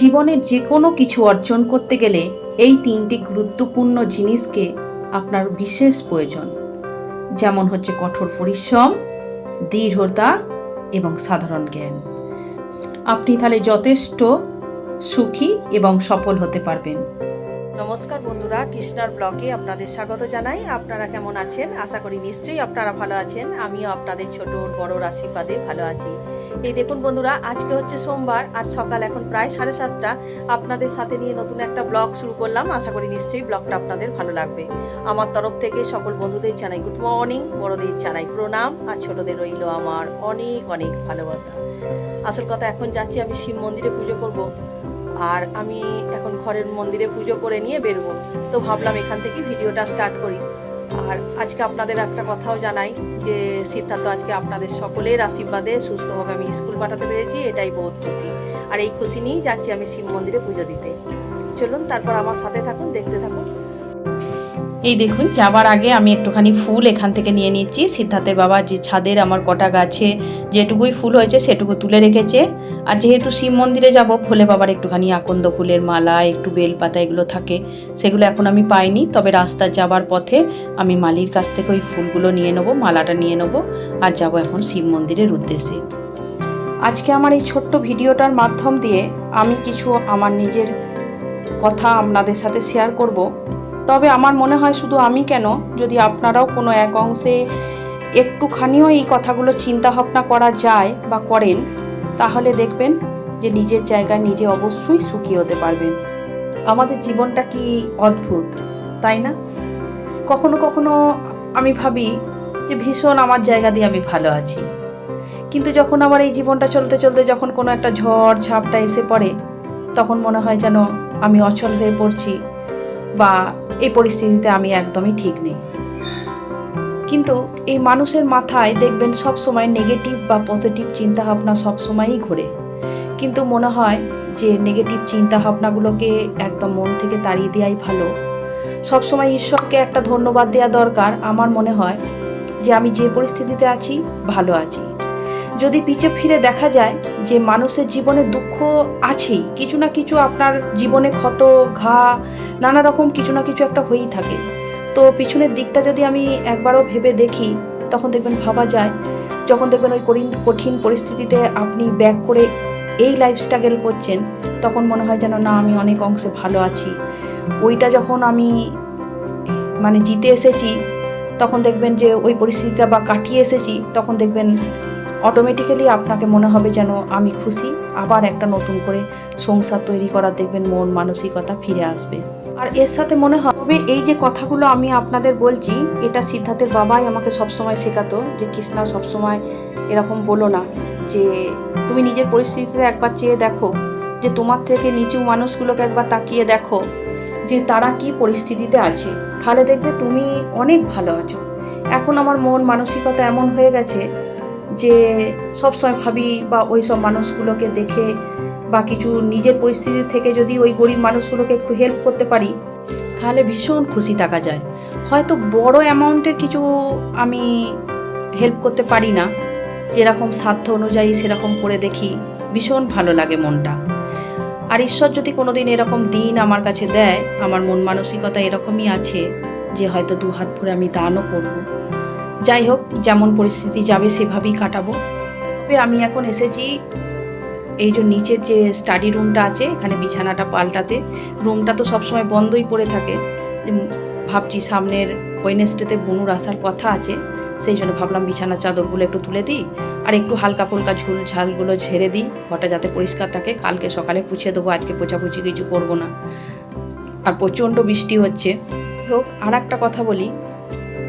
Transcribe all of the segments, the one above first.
জীবনের যে কোনো কিছু অর্জন করতে গেলে এই তিনটি গুরুত্বপূর্ণ জিনিসকে আপনার বিশেষ প্রয়োজন, যেমন হচ্ছে কঠোর পরিশ্রম, দৃঢ়তা এবং সাধারণ জ্ঞান। আপনি তাহলে যথেষ্ট সুখী এবং সফল হতে পারবেন। নমস্কার বন্ধুরা, কৃষ্ণার ব্লগে আপনাদের স্বাগত জানাই। আপনারা কেমন আছেন? আশা করি নিশ্চয়ই আপনারা ভালো আছেন। আমিও আপনাদের ছোট বড় আশীর্বাদে ভালো আছি। এই দেখুন বন্ধুরা, আজকে হচ্ছে সোমবার আর সকাল এখন প্রায় 7:30। আপনাদের সাথে নিয়ে নতুন একটা ব্লগ শুরু করলাম। আশা করি নিশ্চয়ই ব্লগটা আপনাদের ভালো লাগবে। আমার তরফ থেকে সকল বন্ধুদের জানাই গুড মর্নিং, বড়দের জানাই প্রণাম, আর ছোটদের রইল আমার অনেক অনেক ভালোবাসা। আসল কথা, এখন যাচ্ছি আমি শিব মন্দিরে পুজো করব, আর আমি এখন ঘরের মন্দিরে পুজো করে নিয়ে বেরোবো। তো ভাবলাম এখান থেকে ভিডিওটা স্টার্ট করি। আর আজকে আপনাদের একটা কথাও জানাই যে সিদ্ধার্থ আজকে আপনাদের সকলের আশীর্বাদে সুস্থভাবে আমি স্কুল পাঠাতে পেরেছি, এটাই বহুত খুশি। আর এই খুশি নিয়েই যাচ্ছি আমি শিব মন্দিরে পুজো দিতে। চলুন তারপর আমার সাথে থাকুন, দেখতে থাকুন। এই দেখুন, যাবার আগে আমি একটুখানি ফুল এখান থেকে নিয়ে নিচ্ছি। সিদ্ধার্থের বাবা যে ছাদের আমার কটা গাছে যেটুকুই ফুল হয়েছে সেটুকু তুলে রেখেছে। আর যেহেতু শিব মন্দিরে যাব, ভোলে বাবার একটুখানি আকন্দ ফুলের মালা, একটু বেলপাতা এগুলো থাকে, সেগুলো এখন আমি পাইনি। তবে রাস্তা যাবার পথে আমি মালির কাছ থেকে ওই ফুলগুলো নিয়ে নেবো, মালাটা নিয়ে নেবো, আর যাব এখন শিব মন্দিরের উদ্দেশ্যে। আজকে আমার এই ছোট্ট ভিডিওটার মাধ্যম দিয়ে আমি কিছু আমার নিজের কথা আপনাদের সাথে শেয়ার করব। তবে আমার মনে হয় শুধু আমি কেন, যদি আপনারাও কোনো এক অংশে একটুখানিও এই কথাগুলো চিন্তা ভাবনা করা যায় বা করেন, তাহলে দেখবেন যে নিজের জায়গায় নিজে অবশ্যই সুখী হতে পারবেন। আমাদের জীবনটা কি অদ্ভুত, তাই না? কখনো কখনো আমি ভাবি যে ভীষণ আমার জায়গা দিয়ে আমি ভালো আছি, কিন্তু যখন আমার এই জীবনটা চলতে চলতে যখন কোনো একটা ঝড় ঝাপটা এসে পড়ে, তখন মনে হয় যেন আমি অচল হয়ে পড়ছি, বা এই পরিস্থিতিতে আমি একদমই ঠিক নেই। কিন্তু এই মানুষের মাথায় দেখবেন সব সময় নেগেটিভ বা পজিটিভ চিন্তাভাবনা সবসময়ই ঘোরে। কিন্তু মনে হয় যে নেগেটিভ চিন্তাভাবনাগুলোকে একদম মন থেকে তাড়িয়ে দেওয়াই ভালো। সবসময় ঈশ্বরকে একটা ধন্যবাদ দেওয়া দরকার। আমার মনে হয় যে আমি যে পরিস্থিতিতে আছি ভালো আছি। যদি পিছে ফিরে দেখা যায় যে মানুষের জীবনে দুঃখ আছেই, কিছু না কিছু আপনার জীবনে ক্ষত ঘা নানা রকম কিছু না কিছু একটা হয়েই থাকে। তো পিছনের দিকটা যদি আমি একবারও ভেবে দেখি, তখন দেখবেন ভাবা যায়, যখন দেখবেন ওই কঠিন পরিস্থিতিতে আপনি ব্যাক করে এই লাইফ স্ট্রাগল করছেন, তখন মনে হয় যেন না, আমি অনেক অংশে ভালো আছি। ওইটা যখন আমি জিতে এসেছি, তখন দেখবেন যে ওই পরিস্থিতিটা বা কাটিয়ে এসেছি, তখন দেখবেন অটোমেটিক্যালি আপনাকে মনে হবে যেন আমি খুশি, আবার একটা নতুন করে সংসার তৈরি করার দেখবেন মন মানসিকতা ফিরে আসবে। আর এর সাথে মনে হবে এই যে কথাগুলো আমি আপনাদের বলছি, এটা সিদ্ধার্থের বাবাই আমাকে সবসময় শেখাতো যে কৃষ্ণা, সবসময় এরকম বলো না, যে তুমি নিজের পরিস্থিতিতে একবার চেয়ে দেখো, যে তোমার থেকে নিচু মানুষগুলোকে একবার তাকিয়ে দেখো যে তারা কি পরিস্থিতিতে আছে, তাহলে দেখবে তুমি অনেক ভালো আছো। এখন আমার মন মানসিকতা এমন হয়ে গেছে যে সবসময় ভাবি, বা ওই সব মানুষগুলোকে দেখে বা কিছু নিজের পরিস্থিতি থেকে যদি ওই গরিব মানুষগুলোকে একটু হেল্প করতে পারি, তাহলে ভীষণ খুশি থাকা যায়। হয়তো বড় অ্যামাউন্টের কিছু আমি হেল্প করতে পারি না, যেরকম সাধ্য অনুযায়ী সেরকম করে দেখি, ভীষণ ভালো লাগে মনটা। আর ঈশ্বর যদি কোনোদিন এরকম দিন আমার কাছে দেয়, আমার মন মানসিকতা এরকমই আছে যে হয়তো দু হাত ভরে আমি দানও করব। যাই হোক, যেমন পরিস্থিতি যাবে সেভাবেই কাটাবো। তবে আমি এখন এসেছি এই যে নিচের যে স্টাডি রুমটা আছে, এখানে বিছানাটা পাল্টাতে। রুমটা তো সবসময় বন্ধই পড়ে থাকে। ভাবছি সামনের ওয়েডনেসডেতে বনুর আসার কথা আছে, সেই জন্য ভাবলাম বিছানার চাদরগুলো একটু তুলে দিই, আর একটু হালকা ফুলকা ঝুল ঝালগুলো ঝেড়ে দিই, ঘরটা যাতে পরিষ্কার থাকে। কালকে সকালে পুছে দেবো, আজকে পোছাপুছি কিছু করবো না। আর প্রচণ্ড বৃষ্টি হচ্ছে। হোক, আর একটা কথা বলি,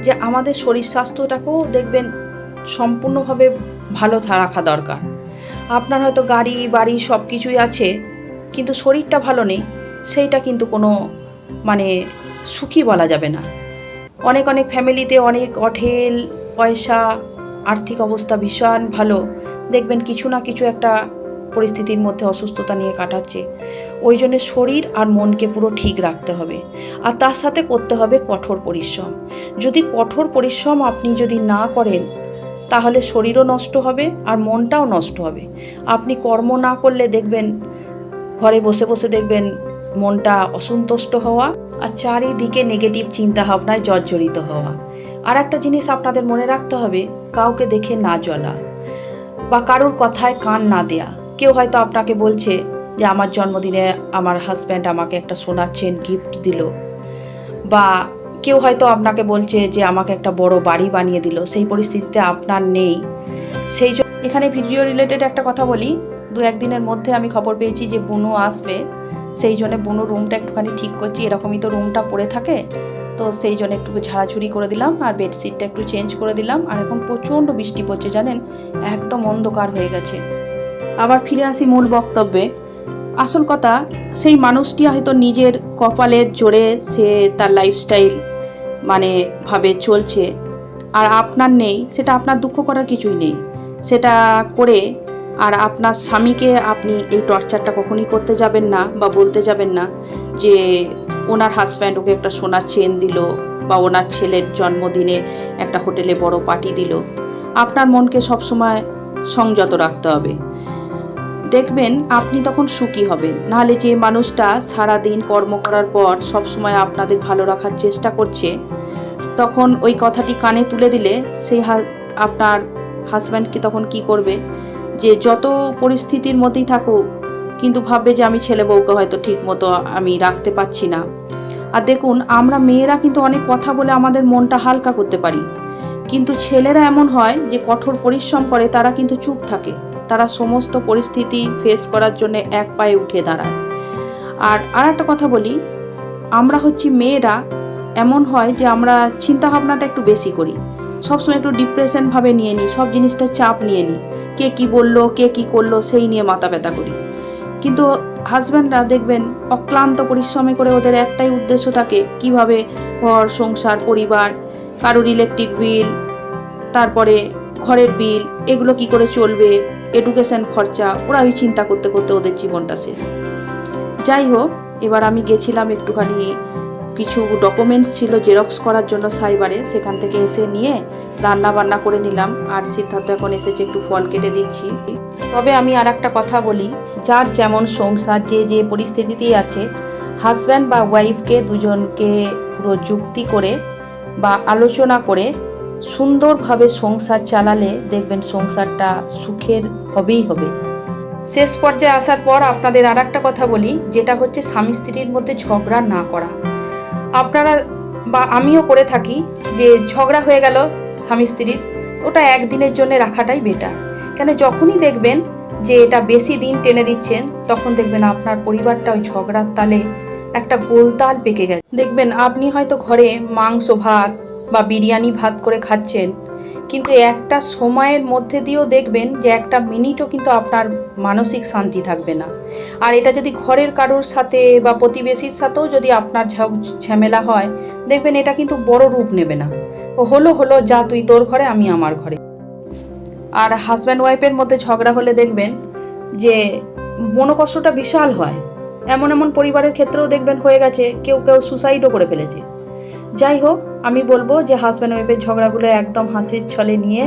যে আমাদের শরীর স্বাস্থ্যটাকেও দেখবেন সম্পূর্ণভাবে ভালো রাখা দরকার। আপনার হয়তো গাড়ি বাড়ি সব কিছুই আছে, কিন্তু শরীরটা ভালো নেই, সেইটা কিন্তু কোনো সুখী বলা যাবে না। অনেক অনেক ফ্যামিলিতে অনেক অঢেল পয়সা, আর্থিক অবস্থা ভীষণ ভালো, দেখবেন কিছু না কিছু একটা পরিস্থিতির মধ্যে অসুস্থতা নিয়ে কাটাচ্ছে। ওই জন্য শরীর আর মনকে পুরো ঠিক রাখতে হবে, আর তার সাথে করতে হবে কঠোর পরিশ্রম। যদি কঠোর পরিশ্রম আপনি যদি না করেন, তাহলে শরীরও নষ্ট হবে আর মনটাও নষ্ট হবে। আপনি কর্ম না করলে দেখবেন ঘরে বসে বসে দেখবেন মনটা অসন্তুষ্ট হওয়া আর চারিদিকে নেগেটিভ চিন্তা ভাবনায় জর্জরিত হওয়া। আর একটা জিনিস আপনাদের মনে রাখতে হবে, কাউকে দেখে না জ্বলা বা কারোর কথায় কান না দেয়া। কেউ হয়তো আপনাকে বলছে যে আমার জন্মদিনে আমার হাজব্যান্ড আমাকে একটা সোনার চেন গিফট দিল, বা কেউ হয়তো আপনাকে বলছে যে আমাকে একটা বড় বাড়ি বানিয়ে দিল, সেই পরিস্থিতিতে আপনার নেই। সেই জন্য এখানে ভিডিও রিলেটেড একটা কথা বলি, 2-1 দিনের মধ্যে আমি খবর পেয়েছি যে বুনু আসবে, সেই জন্য বুনু রুমটা একটুখানি ঠিক করছি। এরকমই তো রুমটা পড়ে থাকে, তো সেই জন্য একটু ঝাড়াঝুড়ি করে দিলাম আর বেডশিটটা একটু চেঞ্জ করে দিলাম। আর এখন প্রচণ্ড বৃষ্টি পড়ছে জানেন, একদম অন্ধকার হয়ে গেছে। আবার ফিরে আসি মূল বক্তব্যে। আসল কথা, সেই মানুষটি হয়তো নিজের কপালের জোরে সে তার লাইফস্টাইল ভাবে চলছে, আর আপনার নেই, সেটা আপনার দুঃখ করার কিছুই নেই। সেটা করে আর আপনার স্বামীকে আপনি এই টর্চারটা কখনই করতে যাবেন না বা বলতে যাবেন না যে ওনার হাজব্যান্ড ওকে একটা সোনার চেন দিল বা ওনার ছেলের জন্মদিনে একটা হোটেলে বড় পার্টি দিল। আপনার মনকে সবসময় সংযত রাখতে হবে, দেখবেন আপনি তখন সুখী হবেন। নাহলে যে মানুষটা সারাদিন কর্ম করার পর সবসময় আপনাদের ভালো রাখার চেষ্টা করছে, তখন ওই কথাটি কানে তুলে দিলে সেই আপনার হাজব্যান্ডকে তখন কি করবে, যে যত পরিস্থিতির মধ্যেই থাকুক কিন্তু ভাববে যে আমি ছেলে বউকে হয়তো ঠিক মতো আমি রাখতে পারছি না। আর দেখুন, আমরা মেয়েরা কিন্তু অনেক কথা বলে আমাদের মনটা হালকা করতে পারি, কিন্তু ছেলেরা এমন হয় যে কঠোর পরিশ্রম করে, তারা কিন্তু চুপ থাকে, তারা সমস্ত পরিস্থিতি ফেস করার জন্য এক পায়ে উঠে দাঁড়ায়। আর একটা কথা বলি, আমরা হচ্ছি মেয়েরা, এমন হয় যে আমরা চিন্তা ভাবনাটা একটু বেশি করি, সবসময় একটু ডিপ্রেশন ভাবে নিয়ে নিই, সব জিনিসটা চাপ নিয়ে নিই, কে কি বললো কে কি করলো সেই নিয়ে মাথা ব্যথা করি। কিন্তু হাজব্যান্ডরা দেখবেন অক্লান্ত পরিশ্রমে করে ওদের একটাই উদ্দেশ্য থাকে, কিভাবে ঘর সংসার পরিবার, কারোর ইলেকট্রিক বিল, তারপরে ঘরের বিল, এগুলো কি করে চলবে, এডুকেশন খরচা, ওরা ওই চিন্তা করতে করতে ওদের জীবনটা শেষ। যাই হোক, এবার আমি গেছিলাম একটুখানি, কিছু ডকুমেন্টস ছিল জেরক্স করার জন্য সাইবারে, সেখান থেকে এসে নিয়ে রান্না বান্না করে নিলাম। আর সিদ্ধার্থ এখন এসেছে, একটু ফল কেটে দিচ্ছি। তবে আমি আর একটা কথা বলি, যার যেমন সংসার, যে যে পরিস্থিতিতেই আছে, হাজব্যান্ড বা ওয়াইফকে দুজনকে পুরো যুক্তি করে বা আলোচনা করে সুন্দরভাবে সংসার চালালে দেখবেন সংসারটা সুখের হবেই হবে। শেষ পর্যায়ে আসার পর আপনাদের আর একটা কথা বলি, যেটা হচ্ছে স্বামী স্ত্রীর মধ্যে ঝগড়া না করা। আপনারা বা আমিও করে থাকি যে ঝগড়া হয়ে গেল স্বামী স্ত্রীর, ওটা একদিনের জন্য রাখাটাই বেটার। কেন, যখনই দেখবেন যে এটা বেশি দিন টেনে দিচ্ছেন, তখন দেখবেন আপনার পরিবারটা ওই ঝগড়ার তালে একটা গোলতাল পেকে গেছে। দেখবেন আপনি হয়তো ঘরে মাংস ভাত বা বিরিয়ানি ভাত করে খাচ্ছেন, কিন্তু একটা সময়ের মধ্যে দিয়েও দেখবেন যে একটা মিনিটও কিন্তু আপনার মানসিক শান্তি থাকবে না। আর এটা যদি ঘরের কারোর সাথে বা প্রতিবেশীর সাথেও যদি আপনার ঝামেলা হয়, দেখবেন এটা কিন্তু বড় রূপ নেবে না, ও হলো যা তুই তোর ঘরে আমি আমার ঘরে। আর হাজব্যান্ড ওয়াইফের মধ্যে ঝগড়া হলে দেখবেন যে মনোকষ্টটা বিশাল হয়। এমন পরিবারের ক্ষেত্রেও দেখবেন হয়ে গেছে, কেউ সুসাইডও করে ফেলেছে। যাই হোক, আমি বলবো যে হাজব্যান্ড ওয়াইফের ঝগড়াগুলো একদম হাসির ছলে নিয়ে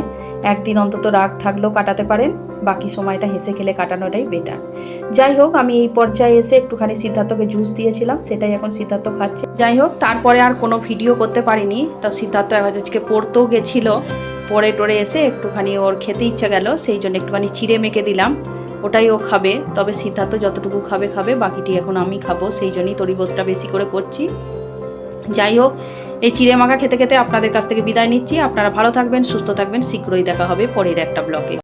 একদিন অন্তত রাগ থাকলেও কাটাতে পারেন, বাকি সময়টা হেসে খেলে কাটানোটাই বেটার। যাই হোক, আমি এই পর্যায়ে এসে একটুখানি সিদ্ধার্থকে জুস দিয়েছিলাম, সেটাই এখন সিদ্ধার্থ খাচ্ছে। যাই হোক, তারপরে আর কোনো ভিডিও করতে পারিনি। তো সিদ্ধার্থ আজকে পড়তেও গেছিলো, পরে টরে এসে একটুখানি ওর খেতে ইচ্ছা গেল, সেই জন্য একটুখানি চিড়ে মেখে দিলাম, ওটাই ও খাবে। তবে সিদ্ধার্থ যতটুকু খাবে, বাকিটি এখন আমি খাবো, সেই জন্যই তরিবোধটা বেশি করে করছি। যাই হোক, এই চিড়ে মাখা খেতে খেতে আপনাদের কাছ থেকে বিদায় নিচ্ছি। আপনারা ভালো থাকবেন, সুস্থ থাকবেন, শীঘ্রই দেখা হবে পরের একটা ব্লগে।